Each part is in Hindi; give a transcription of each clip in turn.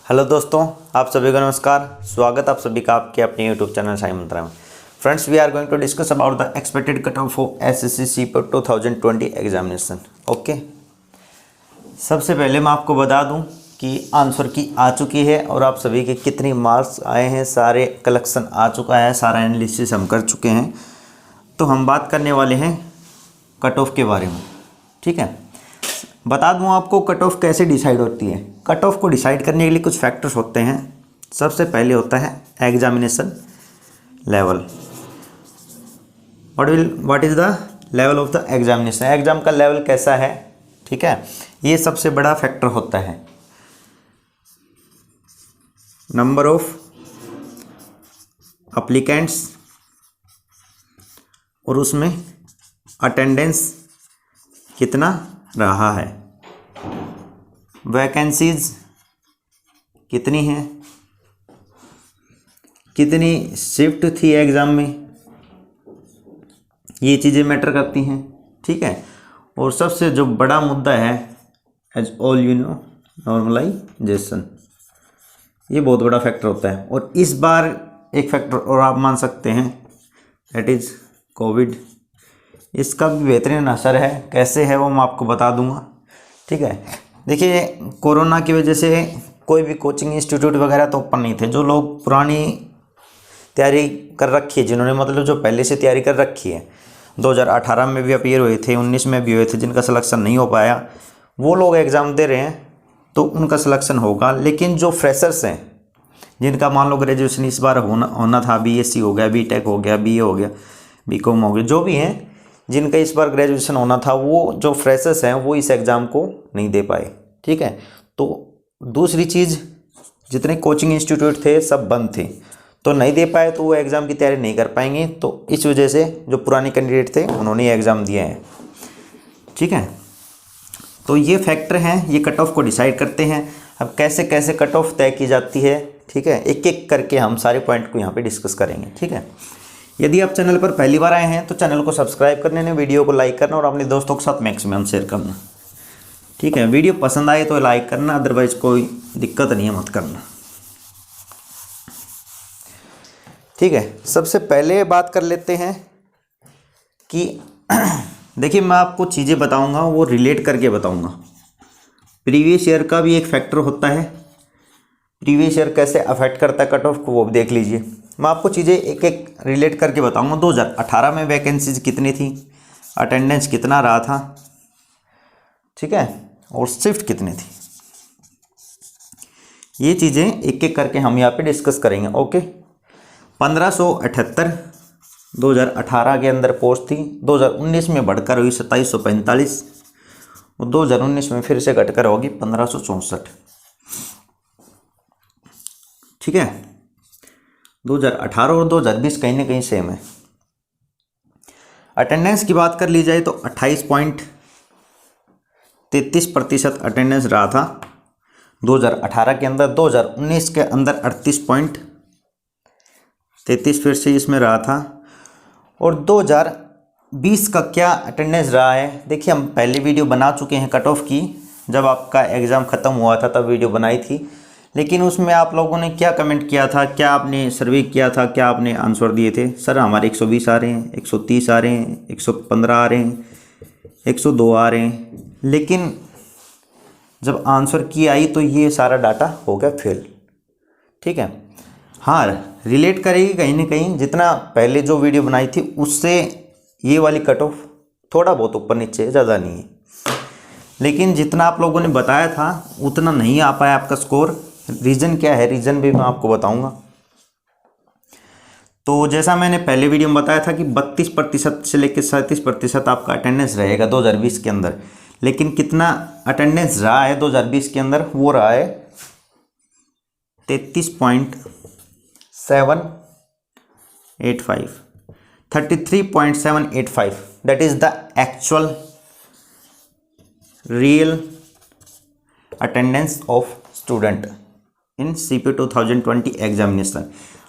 हेलो दोस्तों, आप सभी को नमस्कार। स्वागत आप सभी का आपके अपने यूट्यूब चैनल साई मंत्रा में। Friends, we are going to discuss about the expected cut off for SSC CPO 2020 examination. Okay, सबसे पहले मैं आपको बता दूं कि आंसर की आ चुकी है और आप सभी के कितनी मार्क्स आए हैं, सारे कलेक्शन आ चुका है, सारा एनालिसिस हम कर चुके हैं। तो हम बात करने वाले हैं कट ऑफ के बारे में। ठीक है, बता दूं आपको कट ऑफ कैसे डिसाइड होती है। कट ऑफ को डिसाइड करने के लिए कुछ फैक्टर्स होते हैं। सबसे पहले होता है examination level. What is the level of the examination, exam का लेवल कैसा है। ठीक है, ये सबसे बड़ा फैक्टर होता है। नंबर ऑफ अप्लीकेंट्स और उसमें अटेंडेंस कितना रहा है, वैकेंसीज कितनी हैं, कितनी शिफ्ट थी एग्ज़ाम में, ये चीज़ें मैटर करती हैं। ठीक है, और सबसे जो बड़ा मुद्दा है as all you know normalization, ये बहुत बड़ा फैक्टर होता है। और इस बार एक फैक्टर और आप मान सकते हैं, दैट इज़ कोविड। इसका भी बेहतरीन असर है, कैसे है वो मैं आपको बता दूंगा। ठीक है, देखिए कोरोना की वजह से कोई भी कोचिंग इंस्टीट्यूट वगैरह तो ओपन नहीं थे। जो लोग पुरानी तैयारी कर रखी है, जिन्होंने मतलब जो पहले से तैयारी कर रखी है, 2018 में भी अपीयर हुए थे, 19 में भी हुए थे, जिनका सिलेक्शन नहीं हो पाया, वो लोग एग्ज़ाम दे रहे हैं तो उनका सिलेक्शन होगा। लेकिन जो फ्रेशर्स हैं, जिनका मान लो ग्रेजुएशन इस बार होना था, बीएससी हो गया, बीटेक हो गया, बीए हो गया, बीकॉम हो गया, जो भी हैं जिनका इस बार ग्रेजुएशन होना था, वो जो फ्रेशर्स हैं वो इस एग्ज़ाम को नहीं दे पाए। ठीक है, तो दूसरी चीज़, जितने कोचिंग इंस्टीट्यूट थे सब बंद थे, तो नहीं दे पाए, तो वो एग्ज़ाम की तैयारी नहीं कर पाएंगे। तो इस वजह से जो पुराने कैंडिडेट थे उन्होंने ये एग्ज़ाम दिए हैं। ठीक है, तो ये फैक्टर हैं, ये कट ऑफ को डिसाइड करते हैं। अब कैसे कैसे कट ऑफ तय की जाती है, ठीक है, एक एक करके हम सारे पॉइंट को यहाँ पे डिस्कस करेंगे। ठीक है, यदि आप चैनल पर पहली बार आए हैं तो चैनल को सब्सक्राइब करने ने, वीडियो को लाइक करना और अपने दोस्तों के साथ मैक्सिमम शेयर करना। ठीक है, वीडियो पसंद आए तो लाइक करना, अदरवाइज कोई दिक्कत नहीं है, मत करना। ठीक है, सबसे पहले बात कर लेते हैं कि देखिए मैं आपको चीज़ें बताऊंगा वो रिलेट करके बताऊंगा। प्रीवियस ईयर का भी एक फैक्टर होता है, प्रीवियस ईयर कैसे अफेक्ट करता है कट ऑफ को, वो भी देख लीजिए। मैं आपको चीज़ें एक एक रिलेट करके बताऊंगा। 2018 में वैकेंसीज कितनी थी, अटेंडेंस कितना रहा था, ठीक है, और शिफ्ट कितनी थी, ये चीज़ें एक एक करके हम यहाँ पे डिस्कस करेंगे। ओके, 1578 2018 के अंदर पोस्ट थी, 2019 में बढ़कर हुई 2745 और 2019 में फिर से घटकर होगी 1564। ठीक है, 2018 और 2020 कहीं ना कहीं सेम है। अटेंडेंस की बात कर ली जाए तो 28.33% अटेंडेंस रहा था 2018 के अंदर। 2019 के अंदर 38.33 फिर से इसमें रहा था। और 2020 का क्या अटेंडेंस रहा है, देखिए हम पहले वीडियो बना चुके हैं कट ऑफ की, जब आपका एग्ज़ाम ख़त्म हुआ था तब वीडियो बनाई थी। लेकिन उसमें आप लोगों ने क्या कमेंट किया था, क्या आपने सर्वे किया था, क्या आपने आंसर दिए थे, सर हमारे 120 आ रहे हैं, 130 आ रहे हैं, 115 आ रहे हैं, 102 आ रहे हैं। लेकिन जब आंसर की आई तो ये सारा डाटा हो गया फेल। ठीक है, हाँ रिलेट करेगी कहीं ना कहीं, जितना पहले जो वीडियो बनाई थी उससे ये वाली कट ऑफ थोड़ा बहुत ऊपर नीचे, ज़्यादा नहीं है। लेकिन जितना आप लोगों ने बताया था उतना नहीं आ पाया आपका स्कोर। रीज़न क्या है, रीज़न भी मैं आपको बताऊंगा। तो जैसा मैंने पहले वीडियो में बताया था कि 32% से लेकर 37% आपका अटेंडेंस रहेगा 2020 के अंदर। लेकिन कितना अटेंडेंस रहा है 2020 के अंदर, वो रहा है 33.785 that is the actual real attendance of student in CPO 2020 examination.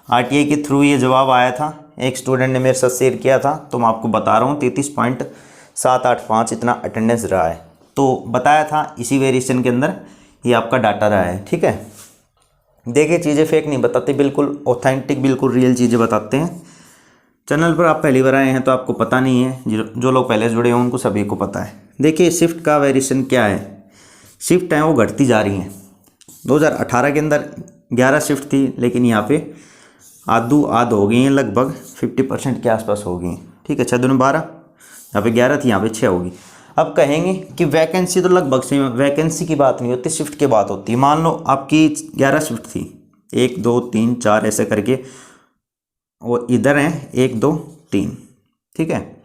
RTI के थ्रू ये जवाब आया था, एक स्टूडेंट ने मेरे साथ शेयर किया था, तो मैं आपको बता रहा हूँ 33.785 इतना अटेंडेंस रहा है। तो बताया था इसी वेरिएशन के अंदर ये आपका डाटा रहा है। ठीक है, देखिए चीज़ें फेक नहीं बताते, बिल्कुल ऑथेंटिक, बिल्कुल रियल चीज़ें बताते हैं। चैनल पर आप पहली बार आए हैं तो आपको पता नहीं है, जो लोग पहले से जुड़े हैं उनको सभी को पता है। देखिए शिफ्ट का वेरिएशन क्या है, शिफ्ट है वो घटती जा रही हैं। 2018 के अंदर 11 शिफ्ट थी, लेकिन यहाँ पे आध हो गई हैं, लगभग 50% के आसपास हो गई हैं। ठीक है, 6 दूनी 12, यहाँ पे 11 थी, यहाँ पे 6 होगी। अब कहेंगे कि वैकेंसी तो लगभग सेम, वैकेंसी की बात नहीं होती, शिफ्ट की बात होती है। मान लो आपकी 11 शिफ्ट थी, 1 2 3 4 ऐसे करके, और इधर हैं 1 2 3, ठीक है।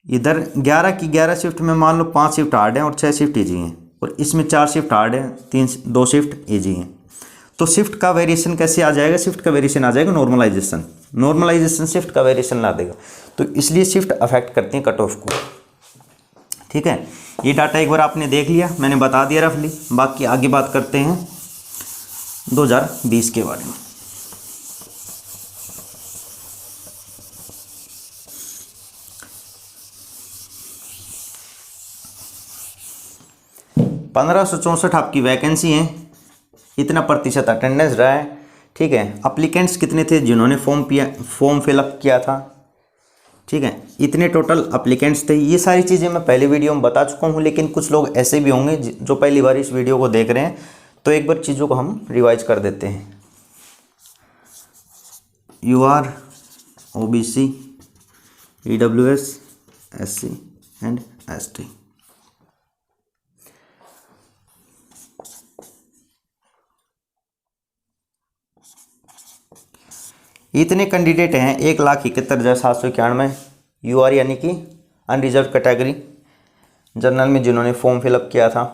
इधर 11 की 11 शिफ्ट में मान लो 5 शिफ्ट हार्ड हैं और 6 शिफ्ट ईजी हैं, और इसमें 4 शिफ्ट हार्ड हैं, 2 शिफ्ट ईजी हैं। तो शिफ्ट का वेरिएशन कैसे आ जाएगा, शिफ्ट का वेरिएशन आ जाएगा नॉर्मलाइजेशन, नॉर्मलाइजेशन शिफ्ट का वेरिएशन ला देगा। तो इसलिए शिफ्ट अफेक्ट करती हैं कट ऑफ को। ठीक है, ये डाटा एक बार आपने देख लिया, मैंने बता दिया रफली। बाकी आगे बात करते हैं 2020 के बारे में। ₹1564 आपकी वैकेंसी है, इतना प्रतिशत अटेंडेंस रहा है। ठीक है, अप्लीकेंट्स कितने थे जिन्होंने फॉर्म फिलअप किया था, ठीक है, इतने टोटल अप्लीकेंट्स थे। ये सारी चीज़ें मैं पहले वीडियो में बता चुका हूँ, लेकिन कुछ लोग ऐसे भी होंगे जो पहली बार इस वीडियो को देख रहे हैं, तो एक बार चीज़ों को हम रिवाइज कर देते हैं। UR, OBC, EWS, SC and ST। इतने कैंडिडेट हैं 1,71,791। UR यानी कि अनरिजर्व कैटेगरी, जनरल में जिन्होंने फॉर्म फिलअप किया था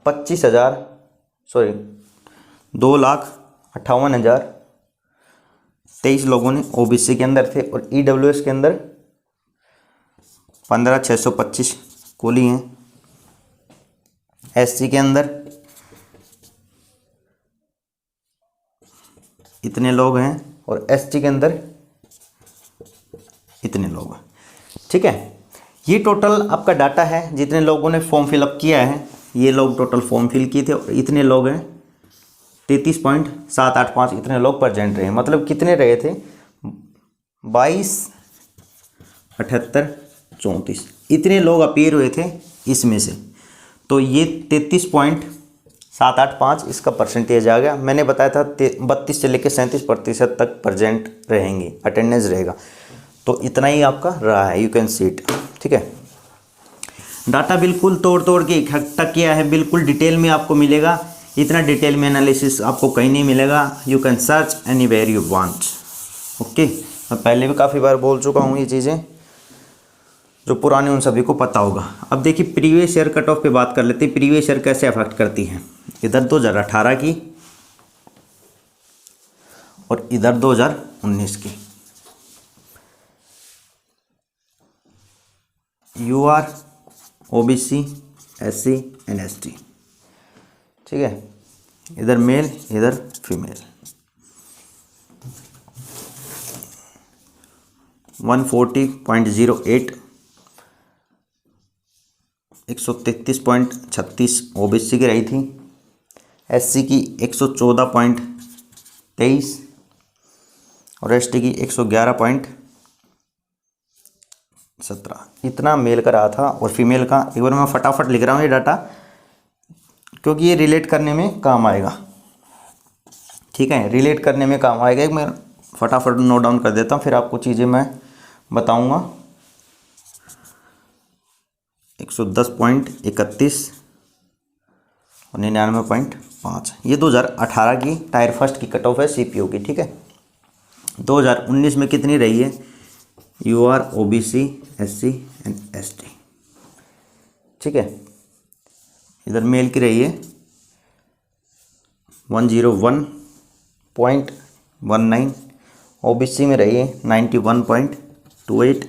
2,58,023 लोगों ने OBC के अंदर थे, और EWS के अंदर 15,625 कुली हैं। SC के अंदर इतने लोग हैं, और ST के अंदर इतने लोग हैं। ठीक है, ये टोटल आपका डाटा है जितने लोगों ने फॉर्म फिलअप किया है। ये लोग टोटल फॉर्म फिल किए थे, और इतने लोग हैं 33.785, इतने लोग प्रेजेंट रहे। मतलब कितने रहे थे, 22, 78, 34, इतने लोग अपीयर हुए थे इसमें से। तो ये 33.785 इसका परसेंटेज आ गया। मैंने बताया था 32 से लेकर 37% तक प्रेजेंट रहेंगे, अटेंडेंस रहेगा। तो इतना ही आपका रहा है, यू कैन सी इट। ठीक है, डाटा बिल्कुल तोड़ के इकट्ठा किया है, बिल्कुल डिटेल में आपको मिलेगा। इतना डिटेल में एनालिसिस आपको कहीं नहीं मिलेगा। You can search anywhere you want. Okay, मैं पहले भी काफ़ी बार बोल चुका हूँ ये चीज़ें, जो पुराने उन सभी को पता होगा। अब देखिए प्रीवियस ईयर कट ऑफ पे बात कर लेते हैं, प्रीवियस ईयर कैसे अफेक्ट करती है। इधर 2018 की और इधर 2019 की। UR, OBC, SC and ST। ठीक है, इधर मेल इधर फीमेल। 140.08, 133.36 OBC की रही थी। SC की 114.23 और ST की 111.17। इतना मेल का रहा था। और फीमेल का एक बार मैं फटाफट लिख रहा हूँ ये डाटा, क्योंकि ये रिलेट करने में काम आएगा। ठीक है, रिलेट करने में काम आएगा। एक मैं फटाफट नोट डाउन कर देता हूँ, फिर आपको चीज़ें मैं बताऊँगा। 110.31 और 99.5। ये 2018 की टायर फर्स्ट की कट ऑफ है CPO की। ठीक है, 2019 में कितनी रही है, UR, OBC, SC and ST। ठीक है, इधर मेल की रही है 101.19, OBC में रही है 91.28,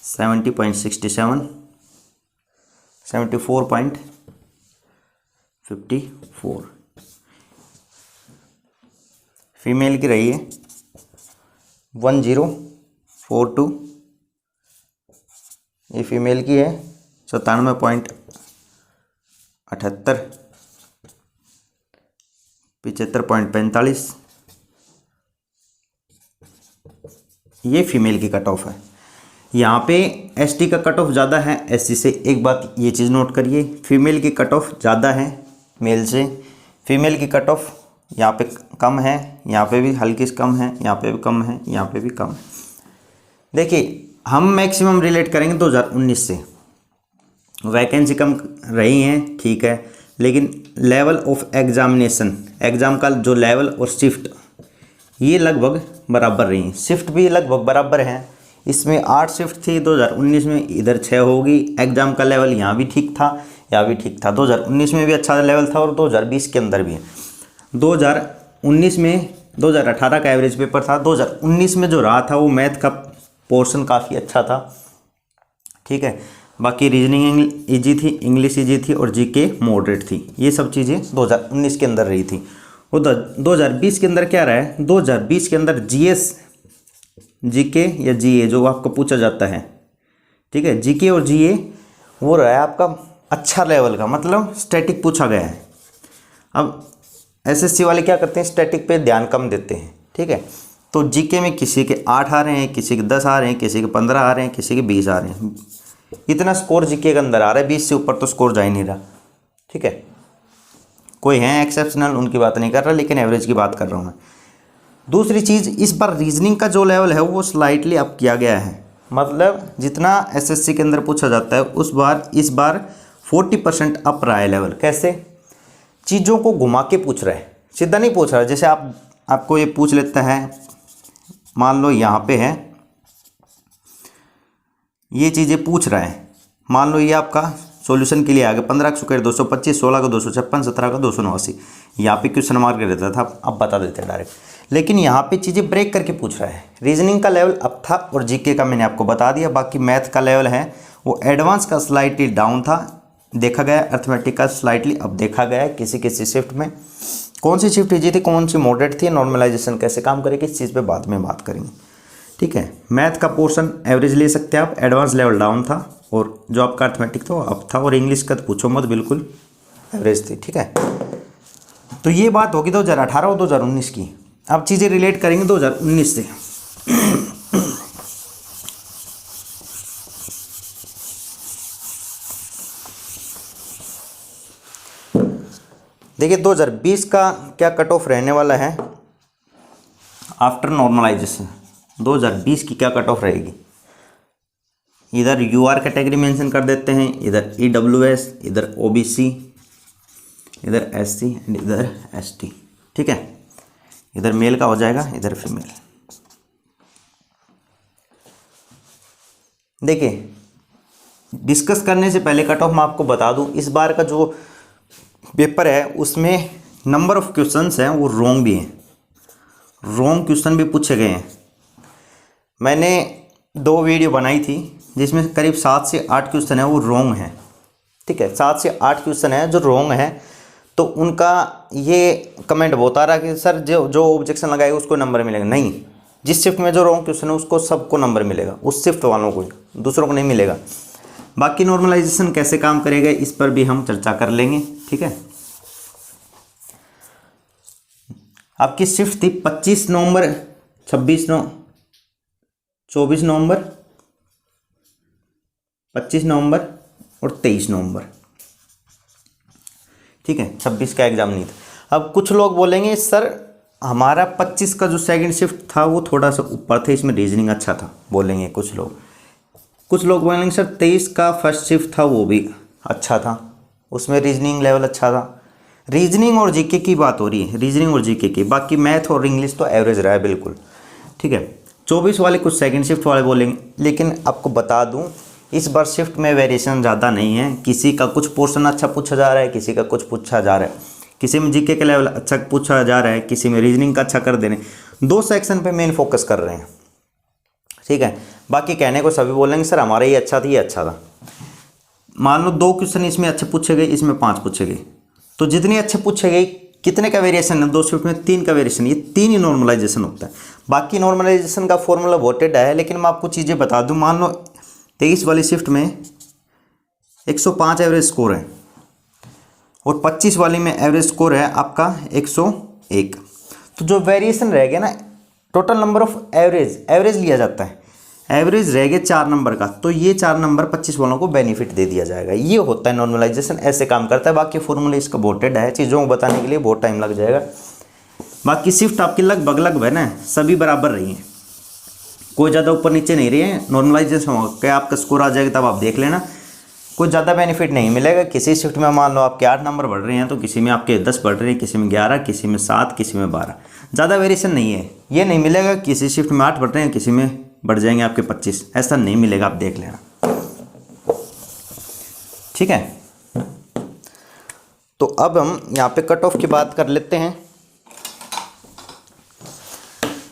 70.67, 74.54। फीमेल की रही है 1042, ये फीमेल की है 97.9, 78, 75.45, ये फीमेल की कट ऑफ है। यहाँ पे एसटी का कट ऑफ ज़्यादा है एससी से। एक बात ये चीज़ नोट करिए, फीमेल की कट ऑफ ज़्यादा है मेल से, फीमेल की कट ऑफ यहाँ पे कम है, यहाँ पे भी हल्की से कम है, यहाँ पे भी कम है, यहाँ पे भी कम है। देखिए हम मैक्सिमम रिलेट करेंगे 2019 से। वैकेंसी कम रही हैं ठीक है, लेकिन लेवल ऑफ एग्जामिनेशन, एग्ज़ाम का जो लेवल और शिफ्ट ये लगभग बराबर रही हैं। शिफ्ट भी लगभग बराबर हैं, इसमें 8 शिफ्ट थी 2019 में, इधर 6 होगी। एग्ज़ाम का लेवल यहाँ भी ठीक था, यहाँ भी ठीक था। 2019 में भी अच्छा लेवल था और 2020 के अंदर भी है। 2019 में 2018 का एवरेज पेपर था, 2019 में जो रहा था वो मैथ का पोर्शन काफ़ी अच्छा था, ठीक है। बाकी रीजनिंग ईजी थी, इंग्लिश ईजी थी और जीके मॉडरेट थी। ये सब चीज़ें 2019 के अंदर रही थी। और 2020 के अंदर क्या रहा है, 2020 के अंदर जीएस, जीके या जीए जो आपको पूछा जाता है, ठीक है, जीके और जीए वो रहा है आपका अच्छा लेवल का, मतलब स्टैटिक पूछा गया है। अब एसएससी वाले क्या करते हैं, स्टैटिक पे ध्यान कम देते हैं, ठीक है। तो जीके में किसी के 8 आ रहे हैं, किसी के 10 आ रहे हैं, किसी के 15 आ रहे हैं, किसी के 20 आ रहे हैं। इतना स्कोर जीके के अंदर आ रहा है, 20 से ऊपर तो स्कोर जा ही नहीं रहा, ठीक है। कोई है एक्सेप्शनल, उनकी बात नहीं कर रहा, लेकिन एवरेज की बात कर रहा हूँ मैं। दूसरी चीज़, इस बार रीजनिंग का जो लेवल है वो स्लाइटली अप किया गया है, मतलब जितना एसएससी के अंदर पूछा जाता है इस बार 40% अप रहा है लेवल। कैसे, चीज़ों को घुमा के पूछ रहा है, सीधा नहीं पूछ रहा है। जैसे आपको ये पूछ लेता है, मान लो यहाँ पे है, ये चीज़ें पूछ रहा है, मान लो ये आपका सॉल्यूशन के लिए आ गया 15 का स्क्वायर 225, 16 का 256, 17 का 289। यहाँ पे क्वेश्चन मार्क रहता था, अब बता देते हैं डायरेक्ट। लेकिन यहाँ पे चीज़ें ब्रेक करके पूछ रहा है। रीजनिंग का लेवल अप था और जीके का मैंने आपको बता दिया। बाकी मैथ का लेवल है वो एडवांस का स्लाइटली डाउन था देखा गया, अर्थमेटिक का स्लाइटली अब देखा गया है। किसी किसी शिफ्ट में कौन सी शिफ्ट ईजी थी, कौन सी मॉडरेट थी, नॉर्मलाइजेशन कैसे काम करेगी, इस चीज़ पे बाद में बात करेंगे, ठीक है। मैथ का पोर्शन एवरेज ले सकते हैं आप, एडवांस लेवल डाउन था और जो आपका अर्थमेटिक था वो अप था, और इंग्लिश का तो पूछो मत, बिल्कुल एवरेज थी, ठीक है। तो ये बात होगी 2018 और 2019 की। अब चीज़ें रिलेट करेंगे 2019 से। देखिए 2020 का क्या कट ऑफ रहने वाला है आफ्टर नॉर्मलाइजेशन। 2020 की क्या कट ऑफ रहेगी, इधर यूआर कैटेगरी मेंशन कर देते हैं, इधर ईडब्ल्यूएस, इधर ओबीसी, इधर एससी एंड इधर एसटी, ठीक है। इधर मेल का हो जाएगा, इधर फीमेल। देखिए डिस्कस करने से पहले कट ऑफ मैं आपको बता दूं, इस बार का जो पेपर है उसमें नंबर ऑफ क्वेश्चंस हैं वो रॉन्ग भी हैं, रॉन्ग क्वेश्चन भी पूछे गए हैं। मैंने 2 वीडियो बनाई थी जिसमें करीब 7 से 8 क्वेश्चन है वो रॉन्ग हैं, ठीक है। 7 से 8 क्वेश्चन है जो रॉन्ग है, तो उनका ये कमेंट बहुत आ रहा है कि सर जो ऑब्जेक्शन लगाएगा उसको नंबर मिलेगा। नहीं, जिस शिफ्ट में जो रॉन्ग क्वेश्चन है उसको सबको नंबर मिलेगा, उस शिफ्ट वालों को, दूसरों को नहीं मिलेगा। बाकी नॉर्मलाइजेशन कैसे काम करेगा इस पर भी हम चर्चा कर लेंगे, ठीक है। आपकी शिफ्ट थी 25 नवंबर, 24 नवंबर, 25 नवंबर और 23 नवंबर, ठीक है। 26 का एग्जाम नहीं था। अब कुछ लोग बोलेंगे सर हमारा 25 का जो सेकंड शिफ्ट था वो थोड़ा सा ऊपर था, इसमें रीजनिंग अच्छा था, बोलेंगे कुछ लोग। कुछ लोग बोलेंगे सर 23 का फर्स्ट शिफ्ट था वो भी अच्छा था, उसमें रीजनिंग लेवल अच्छा था। रीजनिंग और जीके की बात हो रही है, रीजनिंग और जीके की। बाकी मैथ और इंग्लिश तो एवरेज रहा है बिल्कुल, ठीक है। 24 वाले कुछ सेकंड शिफ्ट वाले बोलेंगे, लेकिन आपको बता दूं इस बार शिफ्ट में वेरिएशन ज़्यादा नहीं है। किसी का कुछ पोर्शन अच्छा पूछा जा रहा है, किसी का कुछ पूछा जा रहा है, किसी में जीके का लेवल अच्छा पूछा जा रहा है, किसी में रीजनिंग का अच्छा कर देने। 2 सेक्शन पे मेन फोकस कर रहे हैं, ठीक है। बाकी कहने को सभी बोलेंगे सर हमारा ये अच्छा था, ये अच्छा था। मान लो 2 क्वेश्चन इसमें अच्छे पूछे गए, इसमें 5 पूछे गए, तो जितने अच्छे पूछे गए कितने का वेरिएशन है, 2 शिफ्ट में 3 का वेरिएशन, ये 3 ही नॉर्मलाइजेशन होता है। बाकी नॉर्मलाइजेशन का फॉर्मूला बहुत टेढ़ा है, लेकिन मैं आपको चीज़ें बता दूं। मान लो 23 वाली शिफ्ट में 105 एवरेज स्कोर है, और 25 वाली में एवरेज स्कोर है आपका 101। तो जो वेरिएशन रह गया ना, टोटल नंबर ऑफ एवरेज लिया जाता है, एवरेज रह गया 4 नंबर का, तो ये 4 नंबर 25 वालों को बेनिफिट दे दिया जाएगा। ये होता है नॉर्मलाइजेशन, ऐसे काम करता है। बाकी फॉर्मूला इसका बहुत टेढ़ा है, चीज़ों को बताने के लिए बहुत टाइम लग जाएगा। बाकी शिफ्ट आपकी लगभग है ना, सभी बराबर रही हैं, कोई ज़्यादा ऊपर नीचे नहीं रही है। नॉर्मलाइजेशन होगा क्या आपका स्कोर आ जाएगा तब आप देख लेना, कोई ज़्यादा बेनिफिट नहीं मिलेगा। किसी शिफ्ट में मान लो आपके 8 नंबर बढ़ रहे हैं तो किसी में आपके 10 बढ़ रहे हैं, किसी में 11, किसी में 7, किसी में 12, ज़्यादा वेरिएशन नहीं है। ये नहीं मिलेगा किसी शिफ्ट में 8 बढ़ रहे हैं किसी में बढ़ जाएंगे आपके 25, ऐसा नहीं मिलेगा, आप देख लेना। ठीक है, तो अब हम यहाँ पे कट ऑफ की बात कर लेते हैं।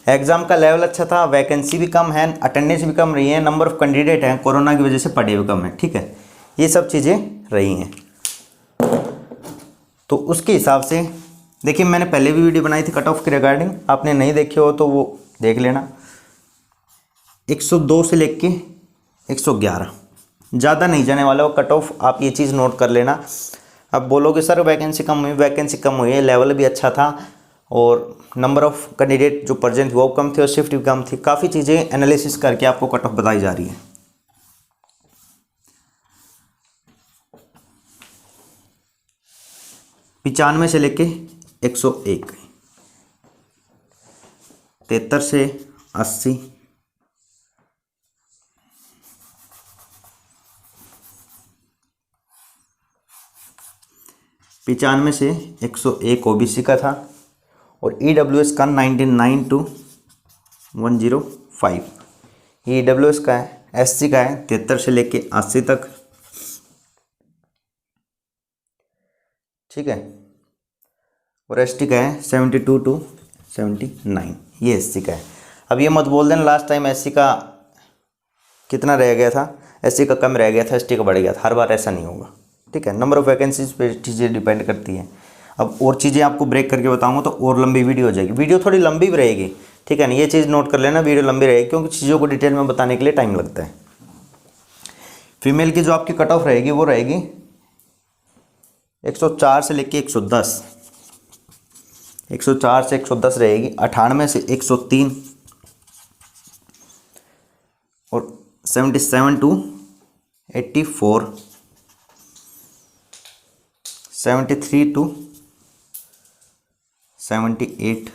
एग्ज़ाम का लेवल अच्छा था, वैकेंसी भी कम है, अटेंडेंस भी कम रही है, नंबर ऑफ कैंडिडेट हैं कोरोना की वजह से पढ़े हुए कम है। ठीक है, ये सब चीज़ें रही हैं। तो उसके हिसाब से देखिए, मैंने पहले भी वीडियो बनाई थी कट ऑफ के रिगार्डिंग, आपने नहीं देखे हो तो वो देख लेना। 102 से लेके 111, ज़्यादा नहीं जाने वाला वो कट ऑफ, आप ये चीज़ नोट कर लेना। अब बोलोगे सर वैकेंसी कम हुई, वैकेंसी कम हुई है, लेवल भी अच्छा था और नंबर ऑफ़ कैंडिडेट जो प्रेजेंट वो कम थे और शिफ्ट भी कम थी, काफ़ी चीज़ें एनालिसिस करके आपको कट ऑफ बताई जा रही है। 95 से लेके 101, 73 से 80, 95 से 101 ओबीसी का था और ईडब्ल्यूएस का 99 to 105, ईडब्ल्यूएस का है, एससी का है 73 से लेके 80 तक। ठीक है, और एसटी का है 72 to 79, ये एससी का है। अब ये मत बोल देना लास्ट टाइम एससी का कितना रह गया था, एससी का कम रह गया था, एसटी का बढ़ गया था, हर बार ऐसा नहीं होगा। ठीक है, नंबर ऑफ़ वैकेंसीज पे चीज़ें डिपेंड करती हैं। अब और चीज़ें आपको ब्रेक करके बताऊंगा तो और लंबी वीडियो हो जाएगी, वीडियो थोड़ी लंबी भी रहेगी। ठीक है ना, ये चीज़ नोट कर लेना, वीडियो लंबी रहेगी क्योंकि चीज़ों को डिटेल में बताने के लिए टाइम लगता है। फीमेल की जो आपकी कट ऑफ रहेगी वो रहेगी 104 से लेके 110, 104 से 110 रहेगी, 98 से 103 और 77 to 84, 73 to 78,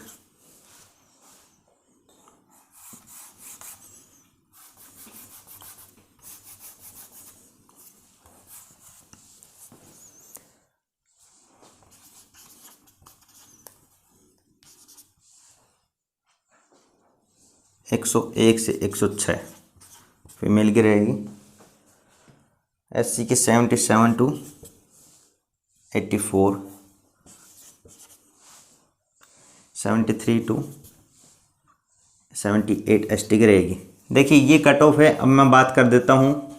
101 से 106 फीमेल की रहेगी, एससी की 77 to 84, 73 to 78 एसटी की रहेगी। देखिए ये कट ऑफ है। अब मैं बात कर देता हूँ,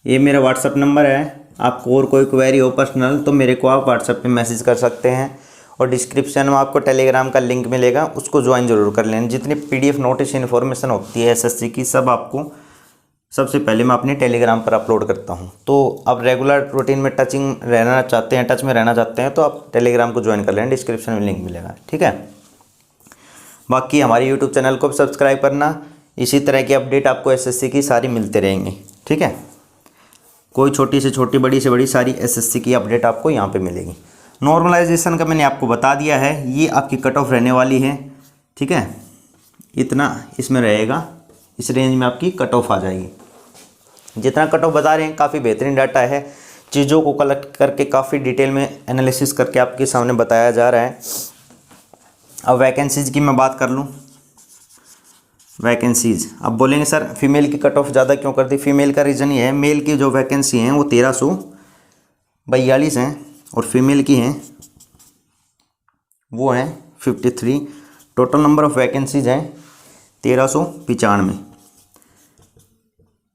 ये मेरा व्हाट्सअप नंबर है, आपको और कोई क्वेरी हो पर्सनल तो मेरे को आप व्हाट्सएप पे मैसेज कर सकते हैं और डिस्क्रिप्शन में आपको टेलीग्राम का लिंक मिलेगा, उसको ज्वाइन जरूर कर लेना। जितनी पीडीएफ नोटिस इन्फॉर्मेशन होती है एसएससी की सब आपको सबसे पहले मैं अपने टेलीग्राम पर अपलोड करता हूं। तो आप रेगुलर रूटीन में टच में रहना चाहते हैं तो आप टेलीग्राम को ज्वाइन कर लेना, डिस्क्रिप्शन में लिंक मिलेगा। ठीक है, बाकी हमारे यूट्यूब चैनल को भी सब्सक्राइब करना, इसी तरह की अपडेट आपको एसएससी की सारी मिलते रहेंगी। ठीक है, कोई छोटी से छोटी बड़ी से बड़ी सारी एसएससी की अपडेट आपको यहाँ पे मिलेगी। नॉर्मलाइजेशन का मैंने आपको बता दिया है, ये आपकी कट ऑफ रहने वाली है। ठीक है, इतना इसमें रहेगा, इस रेंज में आपकी कट ऑफ आ जाएगी। जितना कट ऑफ बता रहे हैं काफ़ी बेहतरीन डाटा है, चीज़ों को कलेक्ट करके काफ़ी डिटेल में एनालिसिस करके आपके सामने बताया जा रहा है। अब वैकेंसीज की मैं बात कर लूँ, वैकेंसीज अब बोलेंगे सर फीमेल की कट ऑफ ज़्यादा क्यों कर दी। फीमेल का रीज़न ये है, मेल की जो वैकेंसी हैं वो 1342 हैं और फीमेल की हैं वो हैं 53। टोटल नंबर ऑफ़ वैकेंसीज हैं 1395।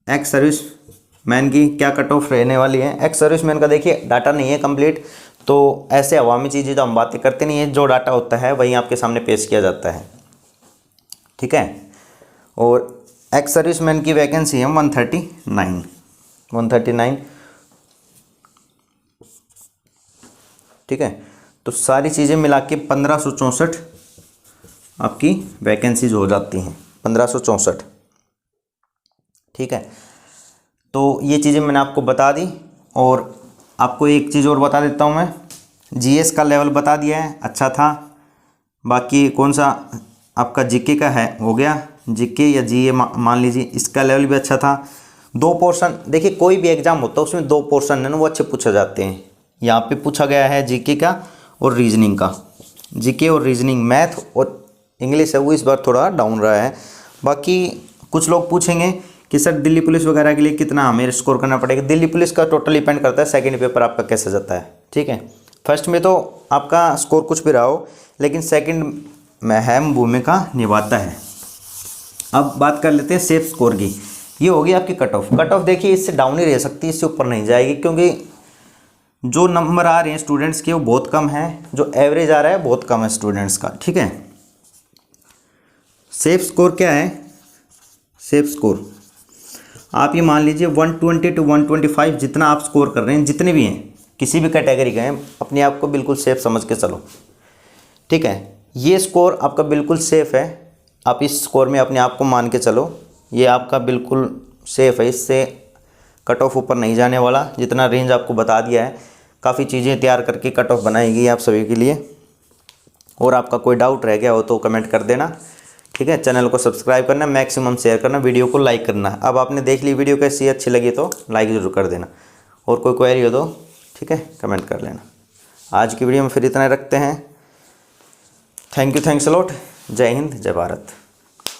एक्स सर्विस मैन की क्या कट ऑफ रहने वाली है। एक्स सर्विस मैन का देखिए डाटा नहीं है कंप्लीट, तो ऐसे अवामी चीज़ें तो हम बातें करते नहीं है, जो डाटा होता है वही आपके सामने पेश किया जाता है। ठीक है, और एक्स सर्विस मैन की वैकेंसी है 139। ठीक है। तो सारी चीज़ें मिला के 1564 आपकी वैकेंसीज हो जाती हैं, 1564, ठीक है। तो ये चीज़ें मैंने आपको बता दी। और आपको एक चीज़ और बता देता हूँ मैं, जीएस का लेवल बता दिया है, अच्छा था। बाकी कौन सा आपका जीके का है, हो गया जीके या जीए मान लीजिए, इसका लेवल भी अच्छा था। 2 पोर्शन, देखिए कोई भी एग्जाम होता है उसमें 2 पोर्शन है ना, वो अच्छे पूछे जाते हैं। यहाँ पे पूछा गया है जीके का और रीजनिंग का, जीके और रीजनिंग, मैथ और इंग्लिश है वो इस बार थोड़ा डाउन रहा है। बाकी कुछ लोग पूछेंगे कि सर दिल्ली पुलिस वगैरह के लिए कितना हमें स्कोर करना पड़ेगा। दिल्ली पुलिस का टोटल डिपेंड करता है सेकंड पेपर आपका कैसे जाता है, ठीक है। फर्स्ट में तो आपका स्कोर कुछ भी रहा हो, लेकिन सेकंड में अहम भूमिका निभाता है। अब बात कर लेते हैं सेफ स्कोर की। ये होगी आपकी कट ऑफ। कट ऑफ देखिए इससे डाउन ही रह सकती है, इससे ऊपर नहीं जाएगी, क्योंकि जो नंबर आ रहे हैं स्टूडेंट्स के वो बहुत कम है, जो एवरेज आ रहा है बहुत कम है स्टूडेंट्स का, ठीक है। सेफ स्कोर क्या है? सेफ स्कोर आप ये मान लीजिए 120 to 125 जितना आप स्कोर कर रहे हैं, जितने भी हैं किसी भी कैटेगरी के हैं, अपने आप को बिल्कुल सेफ समझ के चलो, ठीक है। ये स्कोर आपका बिल्कुल सेफ है, आप इस स्कोर में अपने आप को मान के चलो, ये आपका बिल्कुल सेफ है, इससे कट ऑफ ऊपर नहीं जाने वाला। जितना रेंज आपको बता दिया है, काफ़ी चीज़ें तैयार करके कट ऑफ बनाएगी आप सभी के लिए। और आपका कोई डाउट रह गया हो तो कमेंट कर देना, ठीक है। चैनल को सब्सक्राइब करना, मैक्सिमम शेयर करना, वीडियो को लाइक करना। अब आपने देख ली वीडियो, कैसी अच्छी लगी तो लाइक ज़रूर कर देना, और कोई क्वेरी हो तो ठीक है कमेंट कर लेना। आज की वीडियो में फिर इतना रखते हैं। Thank you, thanks a lot. जय हिंद, जय भारत।